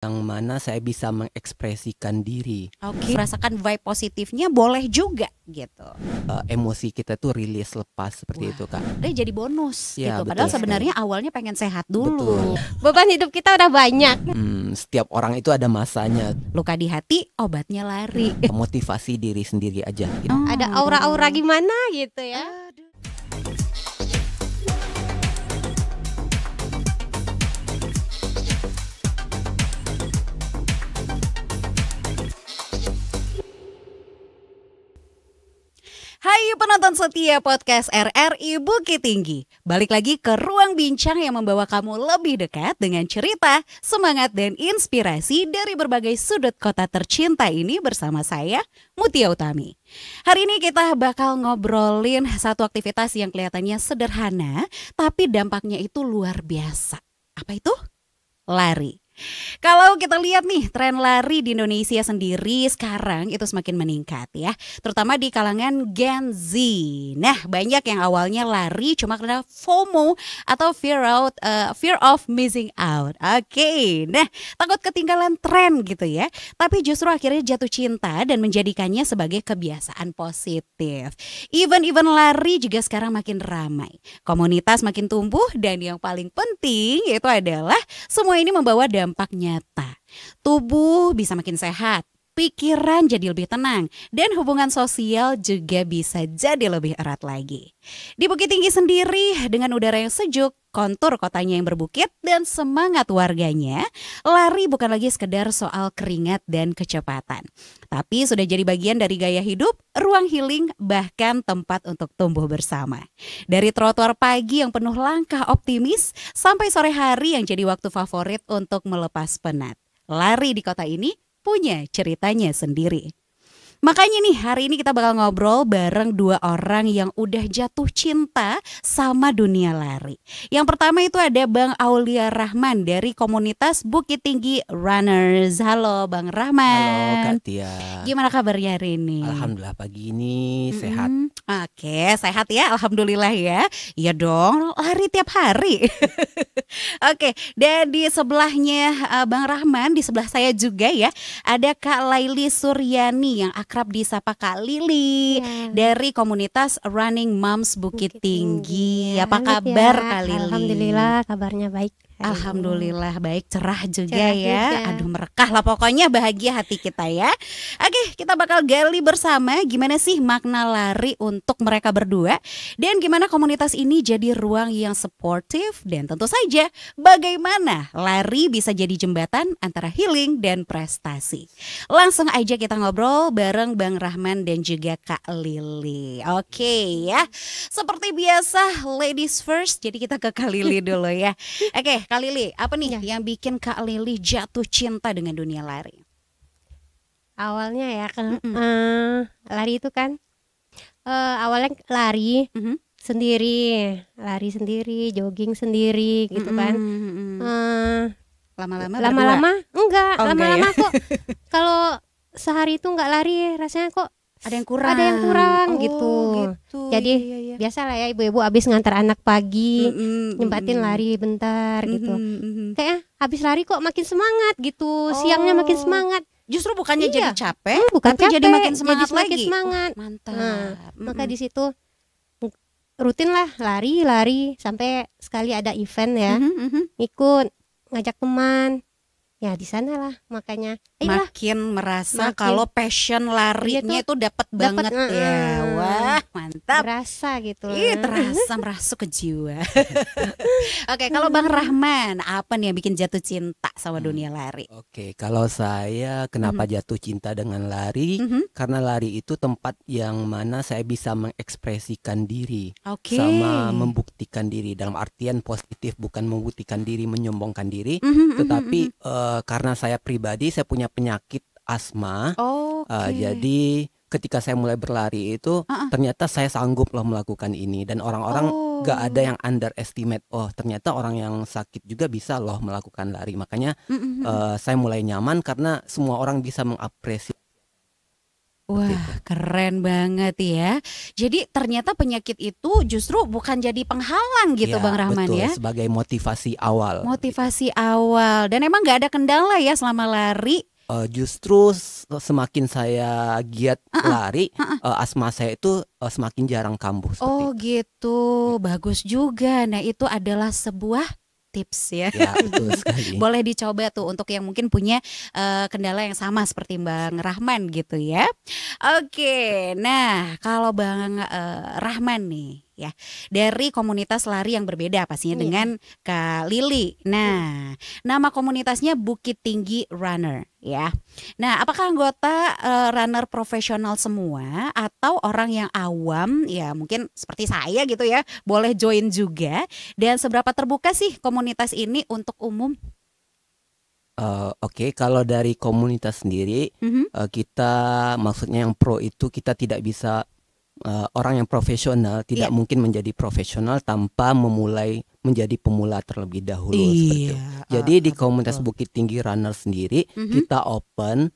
yang mana saya bisa mengekspresikan diri. Oke, merasakan vibe positifnya boleh juga gitu. Emosi kita tuh rilis lepas seperti itu, Kak. Dia jadi bonus Ya, gitu. betul Padahal sekali. sebenarnya awalnya pengen sehat dulu. Betul. Beban hidup kita udah banyak. Setiap orang itu ada masanya. Luka di hati, obatnya lari. Motivasi diri sendiri aja. Gitu. Ada aura-aura gimana gitu ya. Hai penonton setia podcast RRI Bukit Tinggi. Balik lagi ke ruang bincang yang membawa kamu lebih dekat dengan cerita, semangat dan inspirasi dari berbagai sudut kota tercinta ini bersama saya, Mutia Utami. Hari ini kita bakal ngobrolin satu aktivitas yang kelihatannya sederhana, tapi dampaknya itu luar biasa. Apa itu? Lari. Kalau kita lihat nih tren lari di Indonesia sendiri sekarang itu semakin meningkat ya, terutama di kalangan Gen Z. Nah, banyak yang awalnya lari cuma karena FOMO atau fear of missing out. Oke, nah takut ketinggalan tren gitu ya, tapi justru akhirnya jatuh cinta dan menjadikannya sebagai kebiasaan positif. Event-event lari juga sekarang makin ramai, komunitas makin tumbuh dan yang paling penting yaitu adalah semua ini membawa dampak nyata. Tubuh bisa makin sehat, pikiran jadi lebih tenang, dan hubungan sosial juga bisa jadi lebih erat lagi. Di Bukit Tinggi sendiri dengan udara yang sejuk, kontur kotanya yang berbukit, dan semangat warganya, lari bukan lagi sekedar soal keringat dan kecepatan. Tapi sudah jadi bagian dari gaya hidup, ruang healing, bahkan tempat untuk tumbuh bersama. Dari trotoar pagi yang penuh langkah optimis, sampai sore hari yang jadi waktu favorit untuk melepas penat. Lari di kota ini punya ceritanya sendiri. Makanya nih hari ini kita bakal ngobrol bareng dua orang yang udah jatuh cinta sama dunia lari. Yang pertama itu ada Bang Aulia Rahman dari komunitas Bukit Tinggi Runners. Halo Bang Rahman. Halo Kak Tia. Gimana kabarnya hari ini? Alhamdulillah pagi ini sehat. Oke, sehat ya, alhamdulillah ya. Iya dong, lari tiap hari. Oke, dan di sebelahnya Bang Rahman, di sebelah saya juga ya, ada Kak Laili Suryani yang akrab disapa Kak Lili dari komunitas Running Moms Bukit Tinggi. Apa kabar Kak Lili? Alhamdulillah kabarnya baik. Alhamdulillah baik, cerah juga Cerah ya. juga. Aduh merekah lah pokoknya, bahagia hati kita ya. Oke, kita bakal gali bersama gimana sih makna lari untuk mereka berdua, dan gimana komunitas ini jadi ruang yang suportif, dan tentu saja bagaimana lari bisa jadi jembatan antara healing dan prestasi. Langsung aja kita ngobrol bareng Bang Rahman dan juga Kak Lili. Oke ya, seperti biasa ladies first, jadi kita ke Kak Lili dulu ya. Oke, Kak Lili, apa nih yang bikin Kak Lili jatuh cinta dengan dunia lari? Awalnya ya kan lari itu kan awalnya lari sendiri, jogging sendiri gitu kan. Lama-lama Lama-lama enggak, Oh, enggak lama-lama ya? kok kalau sehari itu enggak lari rasanya kok ada yang kurang. ada yang kurang Oh, gitu. Jadi iya. biasa lah ya ibu-ibu abis ngantar anak pagi Mm-mm, nyempatin mm-mm. lari bentar gitu. Mhm. Kayak habis lari kok makin semangat gitu, siangnya makin Oh. semangat. Justru bukannya Iya. jadi capek, Bukan tapi jadi capek, makin semangat jadi semakin lagi. semangat. Mantap. Nah, maka di situ rutin lah lari sampai sekali ada event ya, ikut ngajak teman. Ya di sana lah makanya. Ayolah, Makin merasa Makin. kalau passion larinya itu dapat banget ya. Wah, mantap. berasa gitu. Ih, terasa merasuk ke jiwa. Oke, kalau Bang Rahman, apa nih yang bikin jatuh cinta sama dunia lari? Oke, kalau saya kenapa jatuh cinta dengan lari? Karena lari itu tempat yang mana saya bisa mengekspresikan diri. Oke. Sama membuktikan diri, dalam artian positif, bukan membuktikan diri, menyombongkan diri, Mhm, tetapi karena saya pribadi saya punya penyakit asma. Oke. Jadi ketika saya mulai berlari itu ternyata saya sanggup loh melakukan ini, dan orang-orang gak ada yang underestimate. Oh, ternyata orang yang sakit juga bisa loh melakukan lari. Makanya saya mulai nyaman karena semua orang bisa mengapresiasi. Wah, keren banget ya. Jadi ternyata penyakit itu justru bukan jadi penghalang gitu, Ya, Bang Rahman betul, ya. sebagai motivasi awal. Motivasi awal. Dan emang nggak ada kendala ya selama lari. Justru semakin saya giat lari, asma saya itu semakin jarang kambuh seperti Oh itu. gitu, bagus juga. Nah itu adalah sebuah tips ya. Ya, betul sekali. Boleh dicoba tuh untuk yang mungkin punya kendala yang sama seperti Bang Rahman gitu ya. Oke, nah kalau Bang Rahman nih ya, dari komunitas lari yang berbeda pastinya dengan Kak Lili. Nah, nama komunitasnya Bukit Tinggi Runner ya. Nah, apakah anggota runner profesional semua atau orang yang awam ya mungkin seperti saya gitu ya, boleh join juga? Dan seberapa terbuka sih komunitas ini untuk umum? Oke, kalau dari komunitas sendiri, kita maksudnya yang pro itu kita tidak bisa orang yang profesional tidak mungkin menjadi profesional tanpa memulai menjadi pemula terlebih dahulu seperti itu. Jadi di komunitas Bukit Tinggi Runner sendiri kita open,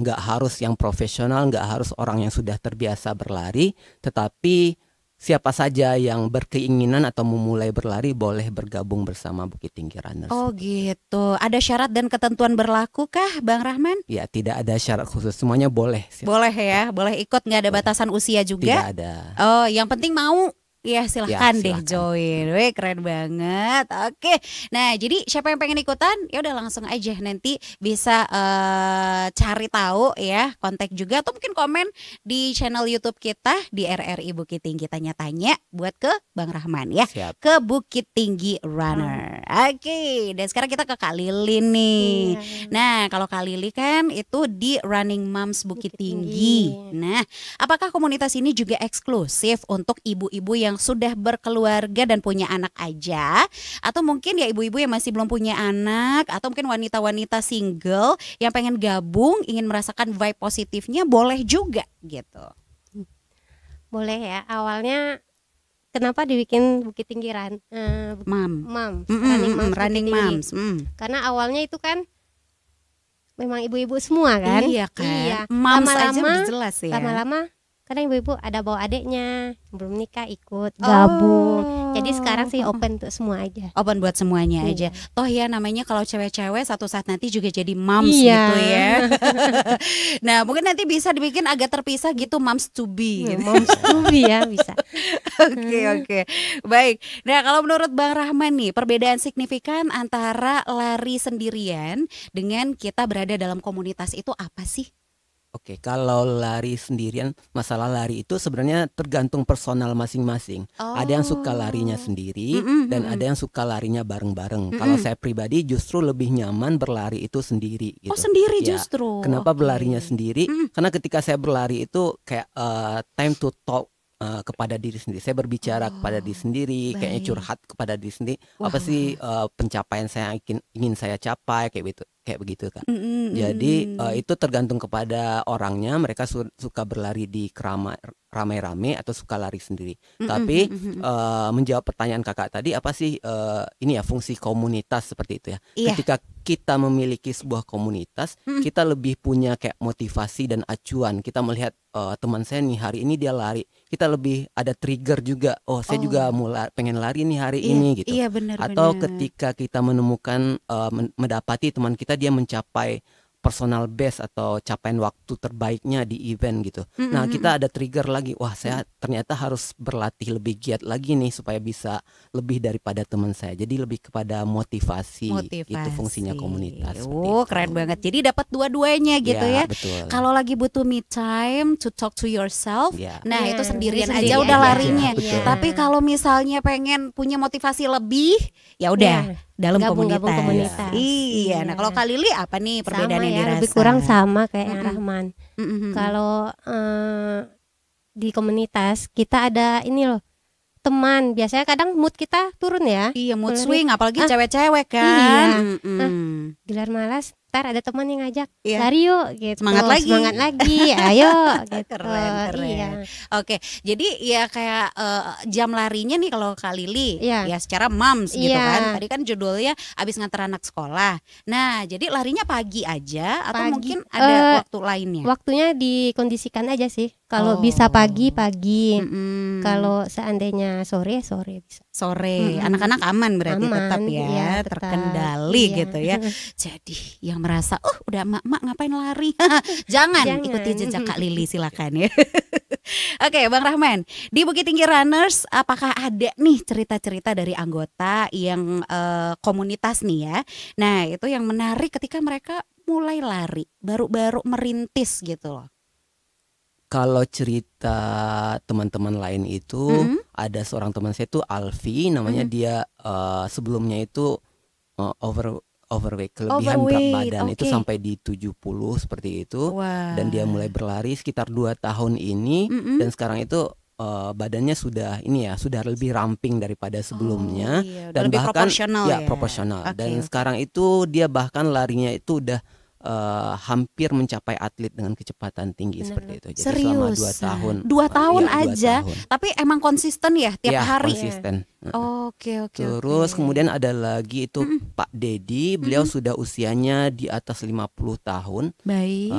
nggak harus yang profesional, nggak harus orang yang sudah terbiasa berlari, tetapi siapa saja yang berkeinginan atau memulai berlari boleh bergabung bersama Bukit Tinggi Runners. Oh gitu. Ada syarat dan ketentuan berlaku kah, Bang Rahman? Ya, tidak ada syarat khusus, semuanya boleh. Boleh ya, boleh ikut, nggak ada batasan usia juga? Tidak ada. Oh, yang penting mau. Ya silahkan deh silahkan. join. Weh, keren banget. Oke. Nah jadi siapa yang pengen ikutan ya udah langsung aja nanti bisa cari tahu ya, kontak juga atau mungkin komen di channel YouTube kita di RRI Bukit Tinggi, tanya-tanya buat ke Bang Rahman ya. Siap. Ke Bukit Tinggi Runner. Oke. Dan sekarang kita ke Kak Lili nih. Nah kalau Kak Lili kan itu di Running Moms Bukit Tinggi. Nah apakah komunitas ini juga eksklusif untuk ibu-ibu yang sudah berkeluarga dan punya anak aja, atau mungkin ya ibu-ibu yang masih belum punya anak, atau mungkin wanita-wanita single yang pengen gabung, ingin merasakan vibe positifnya, boleh juga gitu? Boleh ya. Awalnya kenapa dibikin Bukit Tinggi Moms, Running Moms. Karena awalnya itu kan memang ibu-ibu semua kan. Iya kan. Iya. Moms aja Lama-lama, udah jelas ya. lama-lama kadang ibu-ibu ada bawa adiknya belum nikah ikut gabung. Jadi sekarang sih open untuk semua aja. Open buat semuanya aja. Toh ya namanya kalau cewek-cewek satu saat nanti juga jadi moms gitu ya. Nah mungkin nanti bisa dibikin agak terpisah gitu, moms to be. Moms to be ya bisa. Oke. Baik. Nah kalau menurut Bang Rahman nih, perbedaan signifikan antara lari sendirian dengan kita berada dalam komunitas itu apa sih? Oke, kalau lari sendirian, masalah lari itu sebenarnya tergantung personal masing-masing. Ada yang suka larinya sendiri dan ada yang suka larinya bareng-bareng. Kalau saya pribadi justru lebih nyaman berlari itu sendiri gitu. Oh sendiri Ya, justru. kenapa berlarinya sendiri? Karena ketika saya berlari itu kayak time to talk kepada diri sendiri. Saya berbicara kepada diri sendiri, kayaknya curhat kepada diri sendiri. Apa sih pencapaian saya ingin saya capai kayak begitu kan. Jadi itu tergantung kepada orangnya, mereka suka berlari di ramai-ramai atau suka lari sendiri. Tapi menjawab pertanyaan kakak tadi, apa sih ini ya fungsi komunitas seperti itu ya. Ketika kita memiliki sebuah komunitas, kita lebih punya kayak motivasi dan acuan. Kita melihat teman saya nih hari ini dia lari, kita lebih ada trigger juga. Oh saya juga pengen lari nih hari ini gitu. Iya, benar, atau benar. ketika kita menemukan mendapati teman kita dia mencapai personal best atau capaian waktu terbaiknya di event gitu. Nah kita ada trigger lagi, wah saya ternyata harus berlatih lebih giat lagi nih supaya bisa lebih daripada teman saya. Jadi lebih kepada motivasi. Itu fungsinya komunitas. Keren banget. Jadi dapat dua-duanya gitu ya. Betul. Kalau lagi butuh me time to talk to yourself, nah itu sendirian aja udah larinya. Tapi kalau misalnya pengen punya motivasi lebih, ya udah dalam komunitas. Iya. Nah kalau Kak Lili apa nih perbedaan yang dirasa? Lebih kurang sama kayak yang Rahman. Kalau di komunitas kita ada ini loh, teman. Biasanya kadang mood kita turun ya. Iya, mood swing apalagi cewek-cewek kan. Gelar malas ntar ada teman yang ngajak Iya. lari yuk gitu. Semangat lagi. Ayo gitu. Keren. Iya. Oke, jadi ya kayak jam larinya nih kalau Kak Lili Iya. ya secara moms gitu Iya. kan. Tadi kan judulnya abis nganter anak sekolah. Nah, jadi larinya pagi aja atau Pagi. mungkin ada waktu lainnya? Waktunya dikondisikan aja sih. Kalau Oh. bisa pagi. Mm-mm. Kalau seandainya sore bisa. Sore, anak-anak aman berarti Aman, tetap ya, iya, tetap. terkendali Iya. gitu ya. Jadi yang merasa, udah emak ngapain lari? Jangan Jangan. ikuti jejak Kak Lili, silakan ya. Oke, Bang Rahman, di Bukit Tinggi Runners, apakah ada nih cerita-cerita dari anggota yang komunitas nih ya? Nah, itu yang menarik ketika mereka mulai lari, baru-baru merintis gitu loh. Kalau cerita teman-teman lain itu ada seorang teman saya itu Alfi namanya, dia sebelumnya itu overweight, kelebihan berat Overweight, badan itu oke. sampai di 70 seperti itu. Wah. Dan dia mulai berlari sekitar 2 tahun ini, dan sekarang itu badannya sudah sudah lebih ramping daripada sebelumnya. Iya, udah Dan lebih bahkan proporsional ya. proporsional. Oke, Dan oke. sekarang itu dia bahkan larinya itu udah hampir mencapai atlet dengan kecepatan tinggi Benar. seperti itu. Jadi selama 2 Serius? tahun. 2 tahun Iya, 2 aja. tahun. Tapi emang konsisten ya tiap Ya, hari. konsisten. Oke. Terus kemudian ada lagi itu Pak Dedi, beliau sudah usianya di atas 50 tahun, Baik.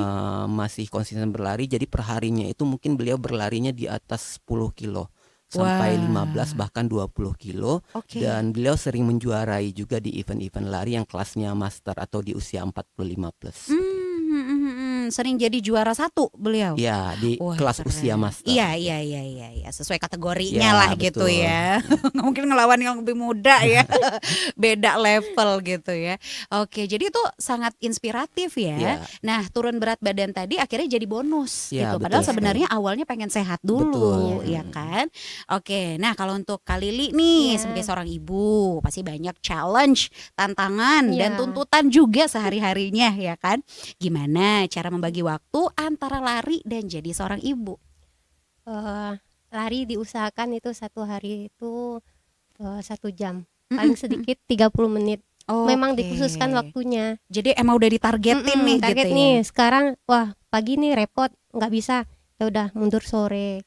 masih konsisten berlari. Jadi perharinya itu mungkin beliau berlarinya di atas 10 kilo sampai Wah. 15 bahkan 20 kilo. Oke. Dan beliau sering menjuarai juga di event-event lari yang kelasnya master atau di usia 45 plus. Sering jadi juara 1 beliau. Ya, di Wah, kelas keren. usia master. Iya, sesuai kategorinya Ya, lah gitu betul. ya. Nggak mungkin ngelawan yang lebih muda ya. Beda level gitu ya. Oke, jadi itu sangat inspiratif ya. Ya. Nah, turun berat badan tadi akhirnya jadi bonus Ya, gitu. betul Padahal sekali. sebenarnya awalnya pengen sehat dulu, Betul. ya kan? Oke, nah kalau untuk Kak Lili nih Ya. sebagai seorang ibu pasti banyak challenge, tantangan dan Ya. tuntutan juga sehari-harinya ya kan? Gimana cara membagi waktu antara lari dan jadi seorang ibu? Lari diusahakan itu satu hari itu 1 jam. Paling sedikit 30 menit. Memang Oke. dikhususkan waktunya. Jadi emang udah ditargetin nih Target gitu nih ya. sekarang, wah pagi nih repot nggak bisa, ya udah mundur sore.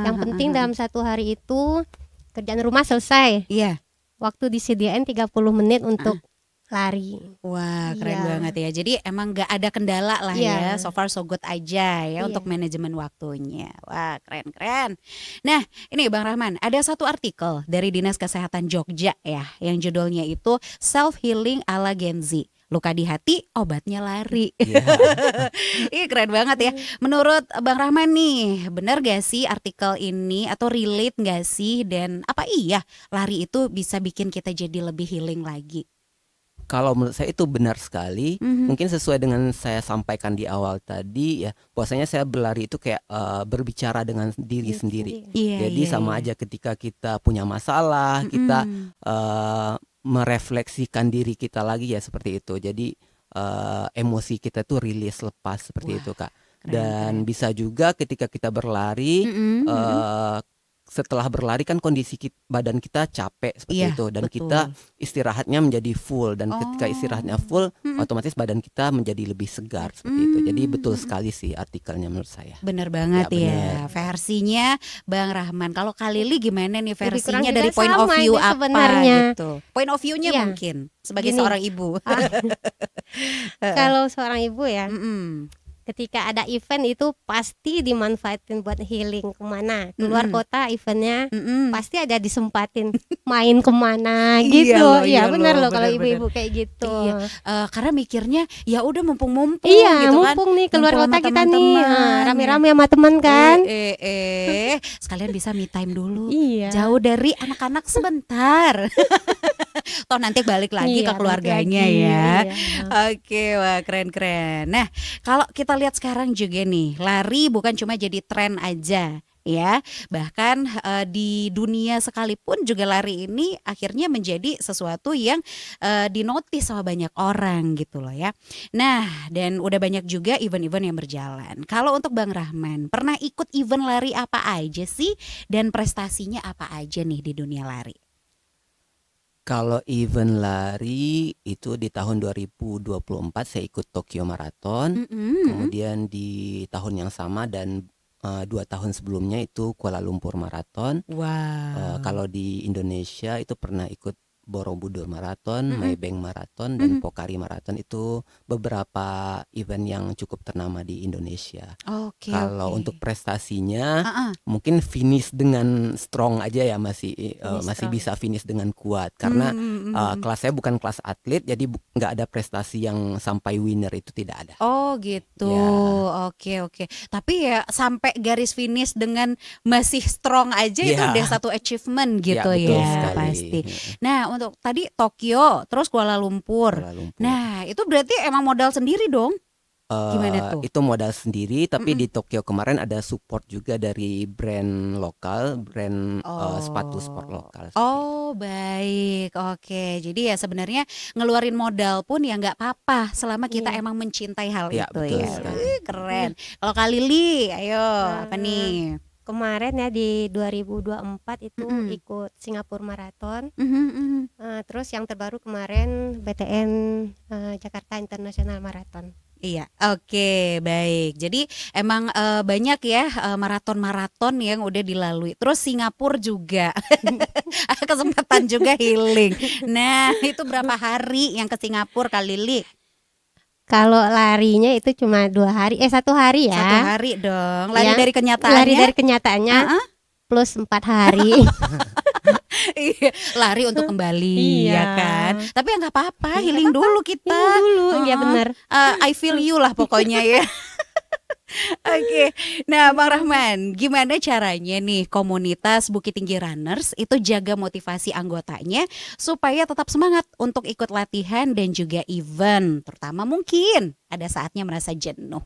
Yang penting dalam satu hari itu kerjaan rumah selesai. Iya. Waktu disediain 30 menit untuk lari. Wah, keren Iya. banget ya. Jadi emang gak ada kendala lah ya. Iya. So far so good aja ya Iya. untuk manajemen waktunya. Wah, keren. Nah, ini Bang Rahman, ada satu artikel dari Dinas Kesehatan Jogja ya, yang judulnya itu Self Healing ala Gen Z. Luka di hati, obatnya lari. Iya. Ih, keren banget ya. Menurut Bang Rahman nih, benar gak sih artikel ini atau relate gak sih? Dan apa iya lari itu bisa bikin kita jadi lebih healing lagi? Kalau menurut saya itu benar sekali. Mungkin sesuai dengan saya sampaikan di awal tadi ya, bahwasanya saya berlari itu kayak berbicara dengan diri sendiri. Iya, Jadi iya, sama iya. aja ketika kita punya masalah, kita merefleksikan diri kita lagi ya seperti itu. Jadi emosi kita tuh rilis lepas seperti Wah, itu Kak. keren, Dan keren. bisa juga ketika kita berlari, setelah berlari kan kondisi badan kita capek seperti Iya, itu, dan betul. kita istirahatnya menjadi full, dan ketika istirahatnya full otomatis badan kita menjadi lebih segar seperti itu. Jadi betul sekali sih artikelnya menurut saya. Bener banget Ya, ya, versinya Bang Rahman. Kalau Kak Lili gimana nih kurang versinya juga dari point of sama view ini apa sebenarnya. gitu? Point of view-nya Iya. mungkin sebagai Gini. seorang ibu. Kalau seorang ibu ya, Mm-mm. ketika ada event itu pasti dimanfaatin buat healing kemana. Keluar kota eventnya Mm-mm. pasti ada disempatin main kemana Iya gitu. loh, iya Iya benar loh, loh kalau benar-benar. ibu-ibu kayak gitu. Iya. Karena mikirnya ya udah mumpung-mumpung Iya, gitu kan. mumpung nih keluar Ngumpul kota sama kita nih, teman-teman, rame-rame sama teman kan. Sekalian bisa me time dulu. Iya. Jauh dari anak-anak sebentar. Toh nanti balik lagi Iya, ke keluarganya balik lagi, ya. iya. Oke, wah keren-keren. Nah, kalau kita lihat sekarang juga nih, lari bukan cuma jadi tren aja ya. Bahkan di dunia sekalipun juga lari ini akhirnya menjadi sesuatu yang dinotis sama banyak orang gitu loh ya. Nah, dan udah banyak juga event-event yang berjalan. Kalau untuk Bang Rahman, pernah ikut event lari apa aja sih? Dan prestasinya apa aja nih di dunia lari? Kalau event lari itu di tahun 2024 saya ikut Tokyo Marathon. Kemudian di tahun yang sama dan 2 tahun sebelumnya itu Kuala Lumpur Marathon. Wow. Kalau di Indonesia itu pernah ikut Borobudur Marathon, Maybank Marathon, dan Pokari Marathon. Itu beberapa event yang cukup ternama di Indonesia. Oke. Kalau untuk prestasinya mungkin finish dengan strong aja ya, masih bisa finish dengan kuat karena kelas saya bukan kelas atlet, jadi nggak ada prestasi yang sampai winner, itu tidak ada. Oh gitu. Ya. Oke. Tapi ya sampai garis finish dengan masih strong aja itu Ya. udah satu achievement gitu betul ya sekali. pasti. Nah untuk tadi Tokyo terus Kuala Lumpur. Kuala Lumpur. Nah itu berarti emang modal sendiri dong? Gimana tuh? Itu modal sendiri, tapi di Tokyo kemarin ada support juga dari brand lokal, brand sepatu sport lokal. Oh baik, oke. Jadi ya sebenarnya ngeluarin modal pun ya nggak apa-apa selama kita emang mencintai hal Ya, itu betul ya. sekali. Keren. Kalau Kak Lili, ayo apa nih? Kemarin ya di 2024 itu ikut Singapura Marathon. Terus yang terbaru kemarin BTN Jakarta International Marathon. Iya, oke, baik. Jadi emang banyak ya maraton-maraton yang udah dilalui. Terus Singapura juga kesempatan juga healing. Nah, itu berapa hari yang ke Singapura Kak Lili? Kalau larinya itu cuma 2 hari, 1 hari ya. 1 hari dong. Lari Ya, dari kenyataannya. Lari dari kenyataannya plus 4 hari. Iya, lari untuk kembali Iya. ya kan. Tapi ya nggak apa-apa, healing dulu kita. Dulu, ya benar. I feel you lah pokoknya ya. Oke, nah Bang Rahman, gimana caranya nih komunitas Bukit Tinggi Runners itu jaga motivasi anggotanya supaya tetap semangat untuk ikut latihan dan juga event, terutama mungkin ada saatnya merasa jenuh.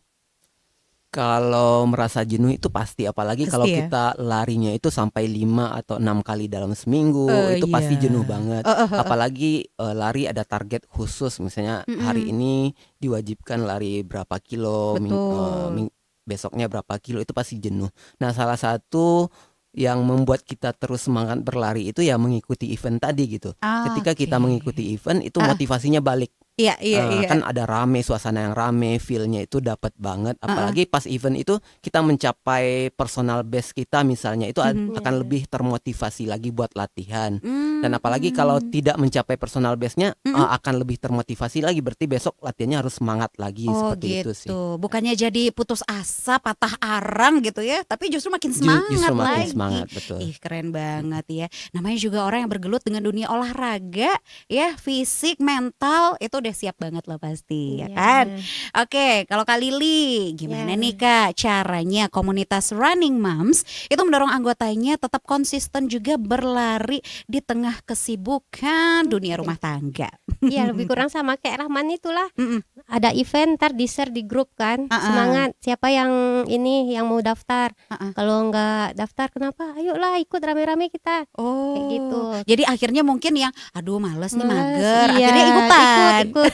Kalau merasa jenuh itu pasti, apalagi Pasti kalau ya? kita larinya itu sampai 5 atau 6 kali dalam seminggu, itu pasti Iya. jenuh banget. Apalagi lari ada target khusus, misalnya hari ini diwajibkan lari berapa kilo, Betul. besoknya berapa kilo, itu pasti jenuh. Nah, salah satu yang membuat kita terus semangat berlari itu ya mengikuti event tadi gitu. Ketika kita Oke. mengikuti event itu motivasinya balik. Iya. Kan ada rame, suasana yang rame, feel-nya itu dapat banget. Apalagi pas event itu kita mencapai personal best kita misalnya, itu akan lebih termotivasi lagi buat latihan. Dan apalagi kalau tidak mencapai personal best-nya akan lebih termotivasi lagi, berarti besok latihannya harus semangat lagi, Oh seperti gitu. itu sih. Bukannya jadi putus asa, patah arang gitu ya, tapi justru makin semangat Justru makin lagi. semangat, betul. Ih, keren banget ya. Namanya juga orang yang bergelut dengan dunia olahraga, ya fisik, mental itu udah siap banget loh pasti, ya Iya, kan? benar. Oke, kalau Kak Lili, gimana Ya. nih Kak caranya komunitas Running Moms itu mendorong anggotanya tetap konsisten juga berlari di tengah kesibukan dunia rumah tangga? Iya, lebih kurang sama kayak Rahman itulah. Mm-mm. Ada event ntar di-share di grup kan. Semangat, siapa yang ini yang mau daftar. Kalau nggak daftar kenapa? Ayolah ikut rame-rame kita. Oh, Kayak gitu. Jadi akhirnya mungkin yang aduh males nih Males, mager, iya, akhirnya ikutan. ikut.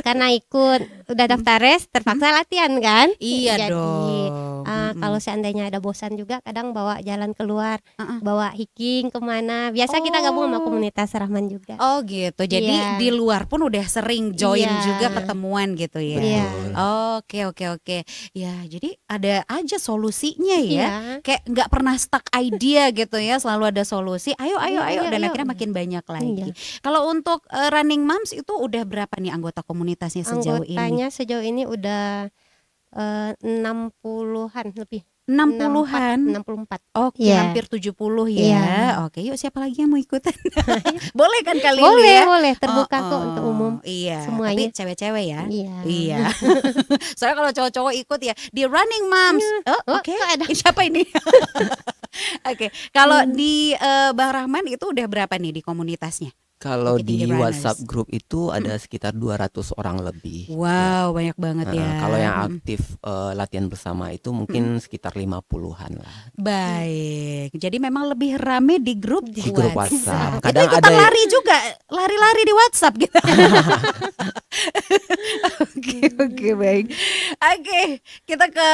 Karena ikut udah daftar res terpaksa latihan kan. Iya Jadi, dong. kalau seandainya ada bosan juga kadang bawa jalan keluar, bawa hiking kemana. Biasa kita gabung sama komunitas Rahman juga. Oh gitu. Jadi Iya. di luar pun udah sering join Iya. juga ketemuan gitu ya. Iya. Oke. Ya, jadi ada aja solusinya ya. Iya. Kayak nggak pernah stuck idea gitu ya, selalu ada solusi. Ayo Iya, dan ayo. akhirnya makin banyak lagi. Iya. Kalau untuk Running Moms itu udah berapa nih anggota komunitasnya sejauh ini? Anggotanya sejauh ini udah 60-an lebih. 60-an. 64. Oke, Iya. hampir 70 ya. Iya. Oke, yuk siapa lagi yang mau ikutan? Boleh kan kali ini ya? Boleh, terbuka kok untuk umum. Iya, semuanya. tapi cewek-cewek ya. Iya. Soalnya kalau cowok-cowok ikut ya di Running Moms. Oke. kok ada? Siapa ini? Oke, kalau di Bang Rahman itu udah berapa nih di komunitasnya? Kalau Bukit Tinggi di Runners. WhatsApp grup itu ada sekitar 200 orang lebih. Wow, banyak banget ya. Kalau yang aktif latihan bersama itu mungkin sekitar 50-an lah. Baik. Jadi memang lebih rame di grup Di grup WhatsApp. Itu Kadang ikutan ada lari juga, lari-lari di WhatsApp gitu. Oke, baik. Oke, kita ke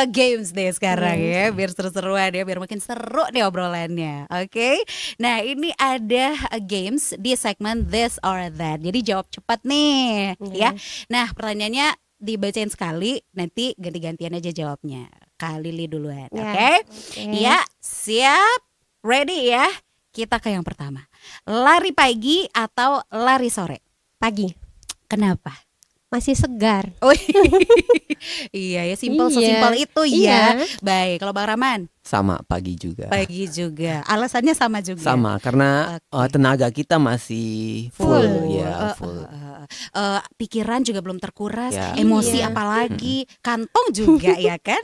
games deh sekarang ya, biar seru-seruan ya, biar makin seru nih obrolannya. Oke, nah ini ada games di segmen This or That. Jadi jawab cepat nih, ya. Nah pertanyaannya dibacain sekali, nanti ganti-gantian aja jawabnya. Kak Lili duluan, oke? Ya, siap, ready ya. Kita ke yang pertama. Lari pagi atau lari sore? Pagi. Kenapa? Masih segar. Oh iya ya, simpel sesimpel itu ya. Baik, kalau Bang Rahman? Sama, pagi juga. Pagi juga. Alasannya sama juga. Sama, karena tenaga kita masih full. Pikiran juga belum terkuras, Ya. emosi apalagi, kantong juga ya kan?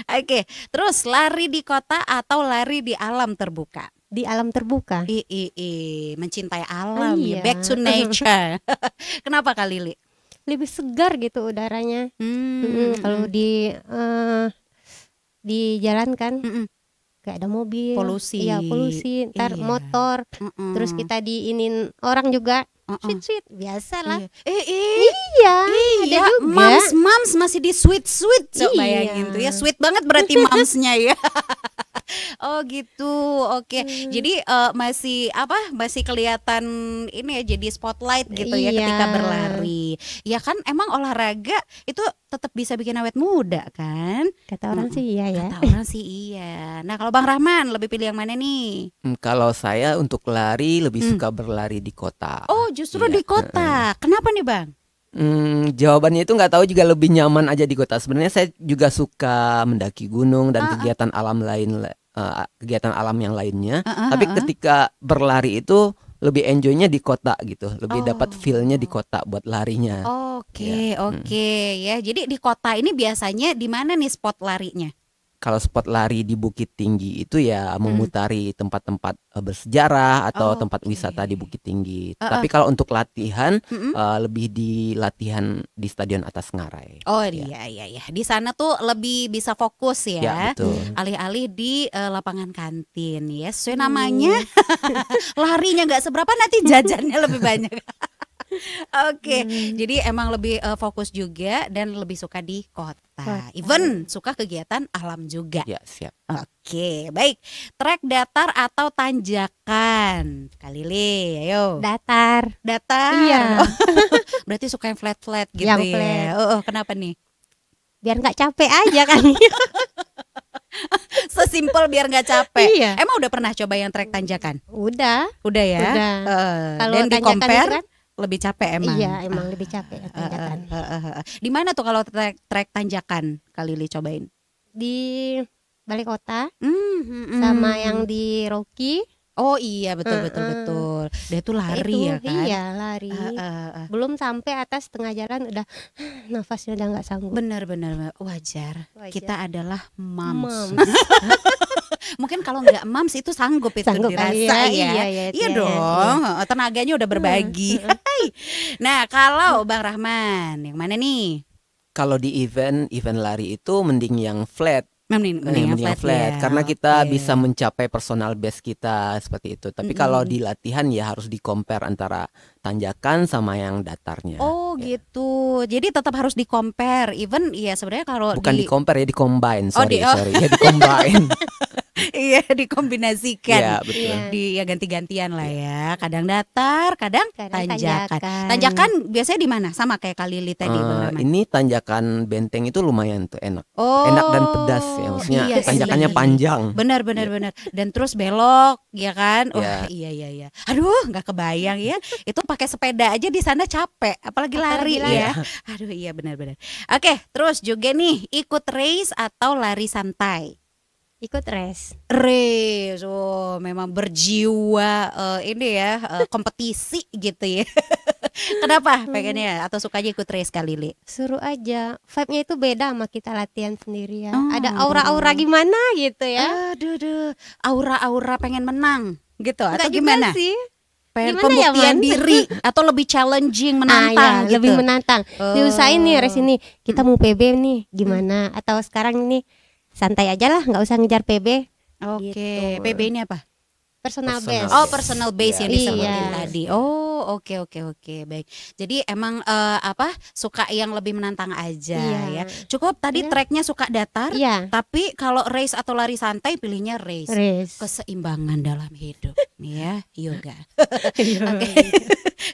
Oke, terus lari di kota atau lari di alam terbuka? Di alam terbuka. Mencintai alam ya, Iya. back to nature. Kenapa Kak Lili? Lebih segar gitu udaranya. Kalau di jalan kan kayak ada mobil, Polusi. Iya, polusi. Ntar Iya. motor, terus kita diinin orang juga. Sweet biasa lah. Iya, Ada juga. Mams masih di sweet. Coba bayangin tuh ya, sweet banget berarti mamsnya ya. Oh gitu, oke. Jadi masih kelihatan ini ya, jadi spotlight gitu ya Iya. ketika berlari. Ya kan emang olahraga itu tetap bisa bikin awet muda kan? Kata orang sih iya ya. Kata orang sih iya. Nah kalau Bang Rahman lebih pilih yang mana nih? Kalau saya untuk lari lebih suka berlari di kota. Oh justru Iya. di kota. Kenapa nih Bang? Jawabannya itu nggak tahu, juga lebih nyaman aja di kota. Sebenarnya saya juga suka mendaki gunung dan kegiatan alam kegiatan alam yang lainnya. Tapi ketika berlari itu lebih enjoynya di kota gitu, lebih dapat feel-nya di kota buat larinya. Oke. Ya. Jadi di kota ini biasanya di mana nih spot larinya? Kalau spot lari di Bukit Tinggi itu ya memutari tempat-tempat bersejarah atau tempat wisata di Bukit Tinggi. Tapi kalau untuk latihan lebih di latihan di Stadion Atas Ngarai. Oh iya. Di sana tuh lebih bisa fokus ya. Ya, betul. Alih-alih di lapangan kantin ya. Sesuai namanya. Larinya nggak seberapa, nanti jajannya lebih banyak. Oke, jadi emang lebih fokus juga dan lebih suka di kota. Even suka kegiatan alam juga. Ya, siap. Oke, baik. Trek datar atau tanjakan? Kak Lili, ayo. Datar. Iya. Berarti suka yang flat-flat gitu Yang ya. flat. Kenapa nih? Biar nggak capek aja kan. Sesimpel biar nggak capek. Iya. Emang udah pernah coba yang trek tanjakan? Udah. Udah ya. Udah. Kalau Dan di tanjakan compare itu kan, lebih capek emang. iya, emang lebih capek tanjakan. Di mana tuh kalau trek tanjakan Kak Lili cobain? Di Balai Kota Sama sama yang di Rocky. Oh iya, betul. Dia tuh lari itu, ya kan? Iya, lari. Belum sampai atas tengah jalan udah nafasnya udah nggak sanggup. Benar. Wajar. Kita adalah Moms. Mungkin kalau nggak mams itu sanggup itu Sanggup dirasa kali ya. Iya dong. Tenaganya udah berbagi. Hai. Nah, kalau Bang Rahman yang mana nih? Kalau di event lari itu mending yang flat. Mending yang flat ya. Karena kita Oke. bisa mencapai personal best kita seperti itu. Tapi kalau di latihan ya harus di compare antara tanjakan sama yang datarnya. Oh Ya. gitu. Jadi tetap harus di compare. Even ya sebenarnya kalau Bukan di compare ya, di combine. Sorry. Oh. Ya di combine. Iya, dikombinasikan. Iya, betul. Iya. Ya ganti-gantian lah ya. Kadang datar, kadang tanjakan. tanjakan. Tanjakan biasanya di mana? Sama kayak Kak Lili tadi, Bang Rahman. Ini tanjakan Benteng itu lumayan tuh enak. Oh, Enak dan pedas ya. Maksudnya iya tanjakannya sih. panjang. Benar. Dan terus belok, ya kan? Wah, Iya. iya. Aduh, nggak kebayang ya. Itu pakai sepeda aja di sana capek, apalagi lari lari. ya. Aduh, iya benar. Oke, terus juga nih ikut race atau lari santai? Ikut race. Race, memang berjiwa ini ya kompetisi gitu ya. Kenapa pengennya atau sukanya ikut race kali Li? Seru aja. Vibe-nya itu beda sama kita latihan sendiri ya. Oh. Ada aura-aura gimana gitu ya. Aduh, aura-aura pengen menang gitu atau Enggak juga gimana? sih. Pengen Gimana ya, pembuktian Man? diri atau lebih challenging, Ah, menantang ya, gitu. lebih menantang. Diusahain nih race ini. Kita mau PB nih Hmm. gimana? Atau sekarang ini santai aja lah, nggak usah ngejar PB. Oke, Gitu. PB ini apa? Personal Personal best. Oh, personal base yang Iya. disebutin Iya. tadi. oke, baik. Jadi emang suka yang lebih menantang aja Iya. ya. Cukup tadi Iya. tracknya suka datar, Iya, tapi kalau race atau lari santai pilihnya race. race. Keseimbangan dalam hidup ya, yoga. Iya. Oke.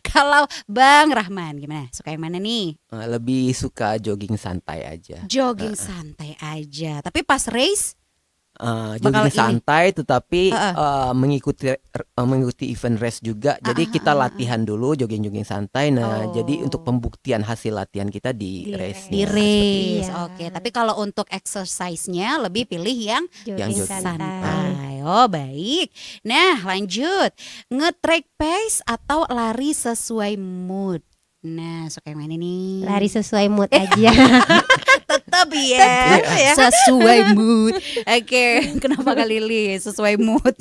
Kalau Bang Rahman gimana? Suka yang mana nih? Lebih suka jogging santai aja. Jogging santai aja. Tapi pas race Jogging ini. santai tetapi mengikuti event race juga. Jadi kita latihan dulu jogging santai. Nah, jadi untuk pembuktian hasil latihan kita di race. di race. Iya. Oke, tapi kalau untuk exercise-nya lebih pilih yang Jogging jogging santai. Oh, baik. Nah, lanjut. Nge-track pace atau lari sesuai mood? Nah, suka yang mana nih? Lari sesuai mood aja. Tetap ya, sesuai mood. Oke, kenapa Kak Lili sesuai mood?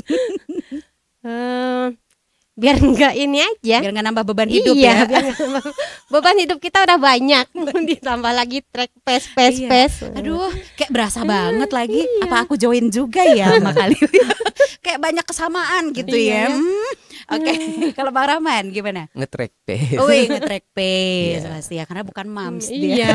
Biar enggak ini aja. Biar nggak nambah beban hidup Iya, ya. biar nggak nambah. Beban hidup kita udah banyak. Ditambah lagi track pace. Iya. Aduh, kayak berasa banget lagi. Apa aku join juga ya sama Kak Lili? Kayak banyak kesamaan gitu ya. Iya. Oke, kalau Bang Rahman gimana? Nge-track pace. Nge-track pace Iya. pasti ya, karena bukan moms Iya. dia.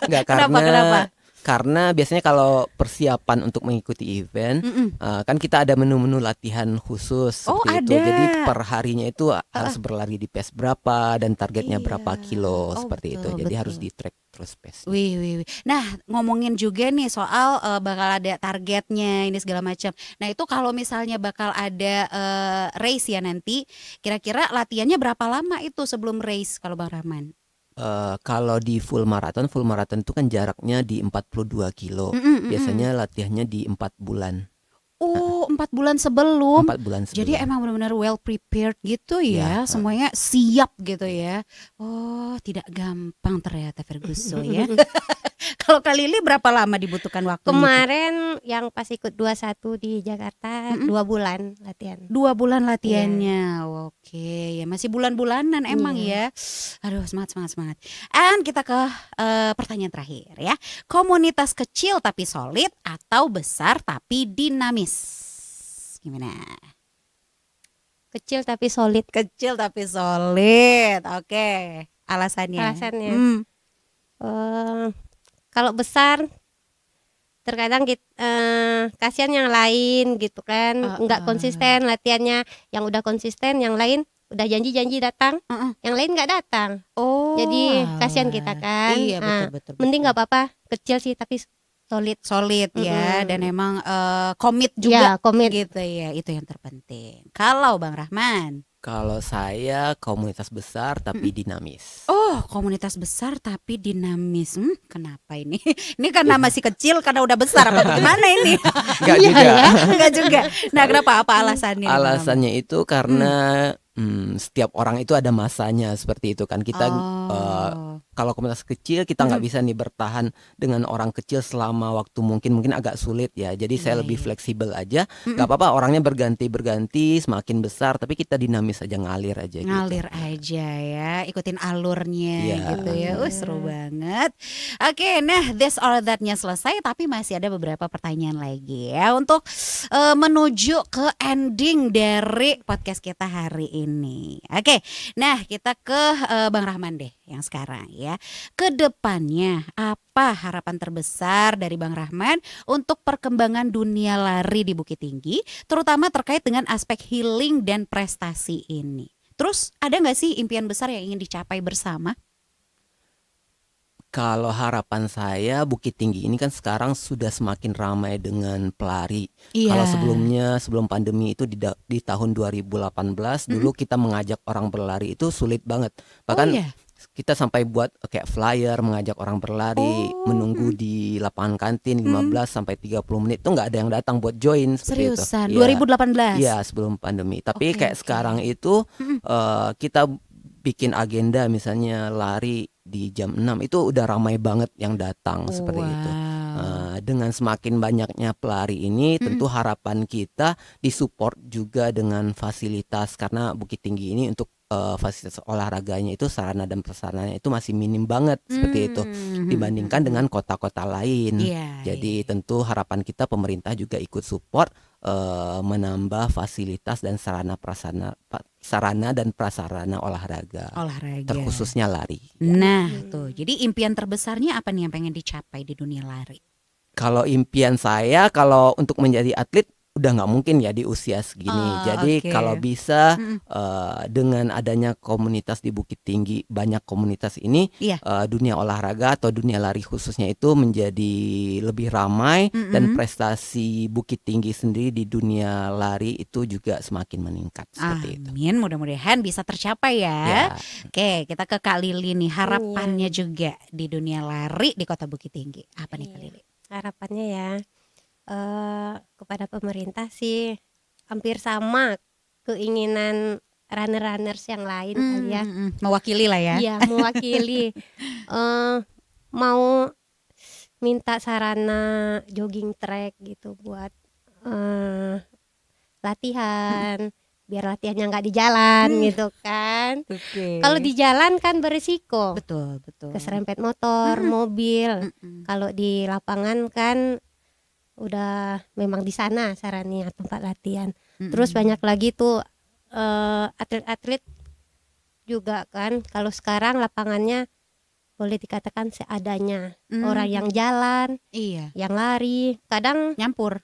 Enggak, Kenapa? karena biasanya kalau persiapan untuk mengikuti event kan kita ada menu-menu latihan khusus Oh, seperti itu. ada. Jadi per harinya itu harus berlari di pace berapa dan targetnya Iya. berapa kilo Oh, seperti itu. betul, Jadi betul. harus di track terus pace. Wih. Nah, ngomongin juga nih soal bakal ada targetnya ini segala macam. Nah, itu kalau misalnya bakal ada race ya nanti, kira-kira latihannya berapa lama itu sebelum race kalau Bang Rahman? Kalau di full marathon itu kan jaraknya di 42 kilo. Biasanya latihannya di 4 bulan. Oh, 4 bulan sebelum. 4 bulan sebelum. Jadi emang benar-benar well prepared gitu ya, Ya. semuanya siap gitu ya. Oh, tidak gampang ternyata Ferguson ya. Kalau Kak Lili berapa lama dibutuhkan waktu? Kemarin yang pas ikut 21 di Jakarta 2 bulan latihan. 2 bulan latihannya. Oke, ya masih bulan-bulanan emang ya. Aduh, semangat. And kita ke pertanyaan terakhir ya. Komunitas kecil tapi solid atau besar tapi dinamis? Gimana? Kecil tapi solid. Kecil tapi solid. Oke. Alasannya? Alasannya. Kalau besar terkadang kasihan yang lain gitu kan, nggak konsisten latihannya. Yang udah konsisten, yang lain udah janji datang, yang lain nggak datang. Oh, Jadi kasihan kita kan. Iya, betul. Mending nggak apa-apa, kecil sih tapi solid ya, dan emang komit juga ya, komit. gitu ya, itu yang terpenting. Kalau Bang Rahman? Kalau saya komunitas besar tapi dinamis. Oh, komunitas besar tapi dinamis. Kenapa ini? Ini karena masih kecil, karena udah besar apa gimana ini? Enggak juga. Enggak juga. Nah, kenapa? Apa alasannya? Alasannya itu karena setiap orang itu ada masanya seperti itu kan. Kita kalau komunitas kecil kita nggak bisa nih bertahan dengan orang kecil selama waktu mungkin agak sulit ya. Jadi saya lebih fleksibel aja. Nggak apa-apa orangnya berganti semakin besar, tapi kita dinamis aja, ngalir aja. Ngalir aja ya, ikutin alurnya gitu ya. Seru banget. Oke, nah this or that-nya selesai, tapi masih ada beberapa pertanyaan lagi ya untuk menuju ke ending dari podcast kita hari ini. Oke, nah kita ke Bang Rahman deh yang sekarang ya. Kedepannya apa harapan terbesar dari Bang Rahman untuk perkembangan dunia lari di Bukit Tinggi, terutama terkait dengan aspek healing dan prestasi ini? Terus ada nggak sih impian besar yang ingin dicapai bersama? Kalau harapan saya Bukit Tinggi ini kan sekarang sudah semakin ramai dengan pelari. Iya. Kalau sebelum pandemi itu di tahun 2018 dulu kita mengajak orang berlari itu sulit banget. Bahkan kita sampai buat kayak flyer mengajak orang berlari, menunggu di lapangan kantin 15 sampai 30 menit itu nggak ada yang datang buat join seperti itu. Seriusan, 2018? Iya, sebelum pandemi. Tapi kayak sekarang itu kita bikin agenda misalnya lari di jam 6 itu udah ramai banget yang datang seperti itu. Dengan semakin banyaknya pelari ini tentu harapan kita disupport juga dengan fasilitas, karena Bukit Tinggi ini untuk fasilitas olahraganya itu, sarana dan prasarananya itu masih minim banget seperti itu dibandingkan dengan kota-kota lain. Jadi tentu harapan kita pemerintah juga ikut support menambah fasilitas dan sarana dan prasarana olahraga. Terkhususnya lari. Nah, tuh. Jadi impian terbesarnya apa nih yang pengen dicapai di dunia lari? Kalau impian saya, kalau untuk menjadi atlet udah nggak mungkin ya di usia segini. Jadi kalau bisa dengan adanya komunitas di Bukit Tinggi, banyak komunitas ini, dunia olahraga atau dunia lari khususnya itu menjadi lebih ramai dan prestasi Bukit Tinggi sendiri di dunia lari itu juga semakin meningkat seperti itu. Amin, mudah-mudahan bisa tercapai ya. Oke, kita ke Kak Lili nih, harapannya juga di dunia lari di Kota Bukit Tinggi. Apa nih Kak Lili? Harapannya ya kepada pemerintah sih hampir sama keinginan runner-runners yang lain kali ya. Mewakili lah ya. Iya, mewakili. Mau minta sarana jogging track gitu buat latihan, biar latihannya nggak di jalan gitu kan. Kalau di jalan kan berisiko. Betul. Keserempet motor, mobil. Kalau di lapangan kan udah memang di sana sarannya tempat latihan. Terus banyak lagi tuh atlet-atlet juga kan. Kalau sekarang lapangannya boleh dikatakan seadanya. Orang yang jalan, yang lari, kadang nyampur.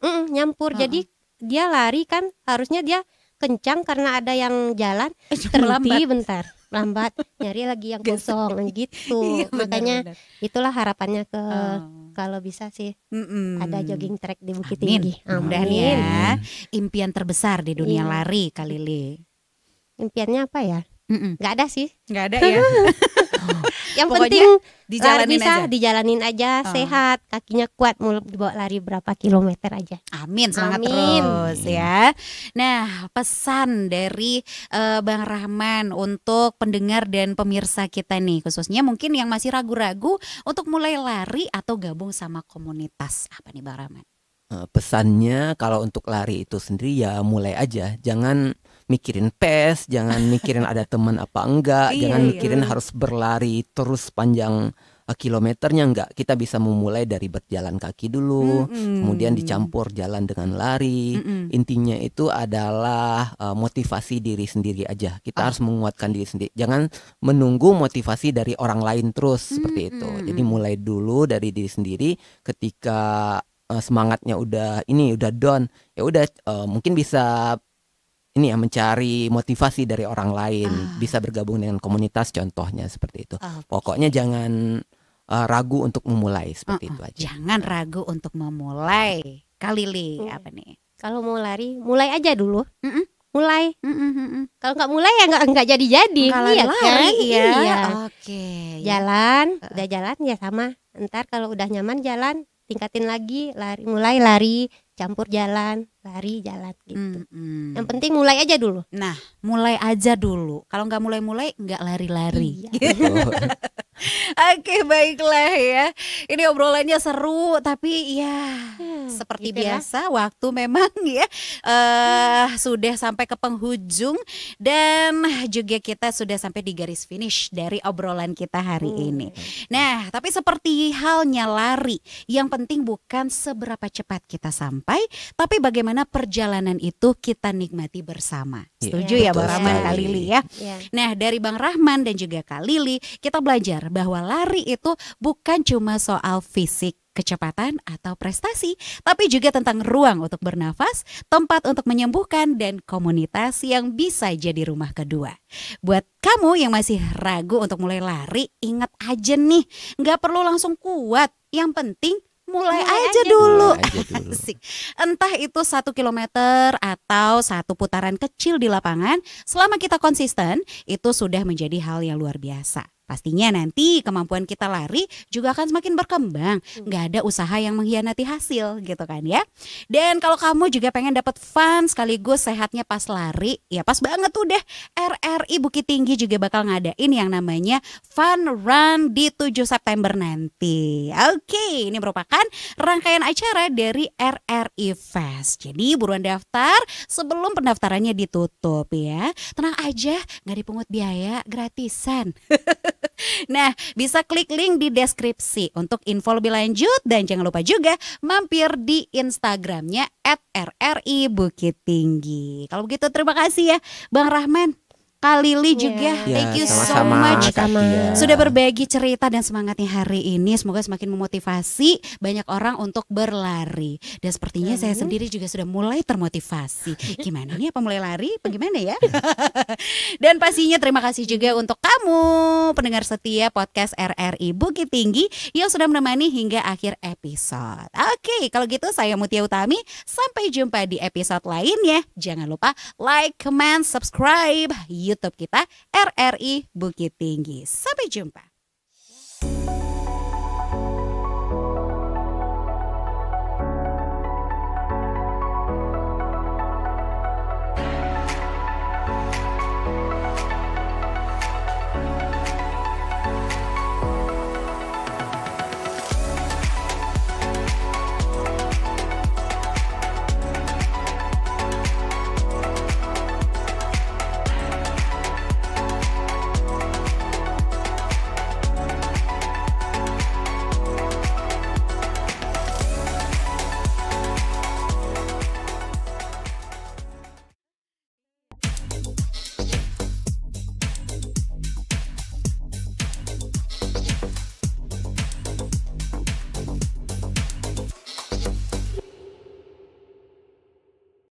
Jadi dia lari kan harusnya dia kencang karena ada yang jalan, terhenti bentar, lambat, nyari lagi yang kosong gitu. Makanya itulah harapannya kalau bisa sih ada jogging track di Bukit Tinggi. Mudah-mudahan ya. Impian terbesar di dunia lari Kak Lili. Impiannya apa ya? Nggak ada sih. Nggak ada ya. Yang pokoknya penting dijalanin aja, sehat, kakinya kuat, mau dibawa lari berapa kilometer aja. Amin, semangat terus ya. Nah, pesan dari Bang Rahman untuk pendengar dan pemirsa kita nih, khususnya mungkin yang masih ragu-ragu untuk mulai lari atau gabung sama komunitas. Apa nih Bang Rahman? Pesannya kalau untuk lari itu sendiri ya mulai aja, jangan mikirin pace, jangan mikirin ada teman apa enggak, jangan mikirin harus berlari terus panjang kilometernya, enggak. Kita bisa memulai dari berjalan kaki dulu, kemudian dicampur jalan dengan lari. Intinya itu adalah motivasi diri sendiri aja. Kita harus menguatkan diri sendiri. Jangan menunggu motivasi dari orang lain terus seperti itu. Jadi mulai dulu dari diri sendiri. Ketika semangatnya udah down, ya udah mungkin bisa ini ya mencari motivasi dari orang lain, bisa bergabung dengan komunitas contohnya seperti itu. Pokoknya jangan ragu untuk memulai seperti itu aja. Jangan ragu untuk memulai. Kak Lili apa nih? Kalau mau lari, mulai aja dulu. Mulai. Kalau nggak mulai ya nggak jadi-jadi. Iya kan? Iya. Jalan, udah jalan ya sama. Ntar kalau udah nyaman jalan, tingkatin lagi, mulai lari, campur jalan, lari jalan gitu. Yang penting mulai aja dulu. Nah, mulai aja dulu. Kalau nggak mulai-mulai nggak lari-lari. Oke, baiklah ya. Ini obrolannya seru, tapi ya seperti biasa waktu memang ya sudah sampai ke penghujung dan juga kita sudah sampai di garis finish dari obrolan kita hari ini. Nah, tapi seperti halnya lari, yang penting bukan seberapa cepat kita sampai, tapi bagaimana perjalanan itu kita nikmati bersama. Setuju ya Bang Rahman, Kak Lili ya? Nah, dari Bang Rahman dan juga Kak Lili, kita belajar bahwa lari itu bukan cuma soal fisik, kecepatan atau prestasi, tapi juga tentang ruang untuk bernafas, tempat untuk menyembuhkan, dan komunitas yang bisa jadi rumah kedua. Buat kamu yang masih ragu untuk mulai lari, ingat aja nih, nggak perlu langsung kuat, yang penting mulai aja dulu. Asik. Entah itu 1 kilometer atau 1 putaran kecil di lapangan, selama kita konsisten, itu sudah menjadi hal yang luar biasa. pastinya nanti kemampuan kita lari juga akan semakin berkembang. Nggak ada usaha yang mengkhianati hasil gitu kan ya. Dan kalau kamu juga pengen dapat fun sekaligus sehatnya pas lari, ya pas banget tuh deh. RRI Bukit Tinggi juga bakal ngadain yang namanya Fun Run di 7 September nanti. Oke, ini merupakan rangkaian acara dari RRI Fest. Jadi buruan daftar sebelum pendaftarannya ditutup ya. Tenang aja, nggak dipungut biaya, gratisan. Nah, bisa klik link di deskripsi untuk info lebih lanjut dan jangan lupa juga mampir di Instagramnya @RRI Bukit Tinggi. Kalau begitu terima kasih ya Bang Rahman. Kak Lili juga, thank you so much sudah berbagi cerita dan semangatnya hari ini. Semoga semakin memotivasi banyak orang untuk berlari. Dan sepertinya saya sendiri juga sudah mulai termotivasi. Gimana nih, apa mulai lari? Bagaimana ya? Dan pastinya terima kasih juga untuk kamu pendengar setia podcast RRI Bukit Tinggi yang sudah menemani hingga akhir episode. Oke, kalau gitu saya Mutia Utami. Sampai jumpa di episode lainnya. Jangan lupa like, comment, subscribe YouTube kita RRI Bukit Tinggi. Sampai jumpa.